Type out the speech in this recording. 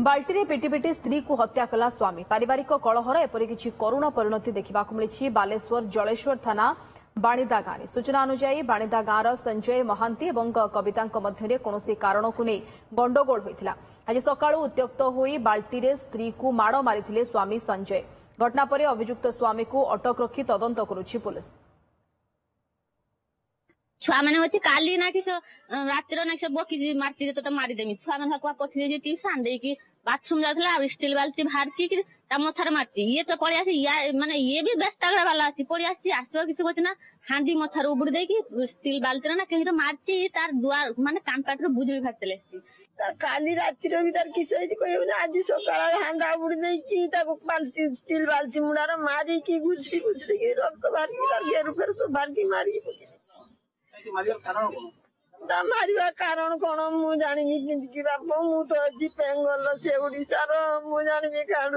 बाल्टी पेटी पेटी स्त्री को हत्या कला स्वामी पारिवारिक कलहर एपरि किछि करुण परिणति देखा मिली बालेश्वर जलेश्वर थाना बाणीदा गाँव सूचना अनुसार बाणीदा गाँव संजय महांती और कविता मध्य कौन कारण को नहीं गंडगोल होता आज सका उत्त्यक्त हो बाल्टी स्त्री को माड़ मारी स्वामी संजय घटना पर अभियुक्त स्वामी को अटक रखी तदंत करुछि पुलिस। छुआ मैंने अच्छे काली ना कि रात्र ना बकी मारती तो मारिदेमी छुआ मैंने पठे ट्यूशन दे बाथरूम जाता स्टील बाल्टी बाहर मथार मारची ये तो पड़े आसी माने ये भी व्यस्त वाला अच्छी पड़े आसी आसवा किसी को ना हांडी मथार उबुड़ दे स्टील बाल्टी ना कहीं मारची तार दुआर माने कान पाटर बुझी भाग चले काली रातिर भी तार किस आज सकाल हांडा उबुड़ दे स्टील बाल्टी मुड़ार मारी की घुसड़ी घुसड़ी रक्त बाहर तार घेर फेर सब बाहर मारी मारिया कारण कौन मु जानी बाप मु तो अच्छी बेंगल से ओडिशार मु जानी काढ़।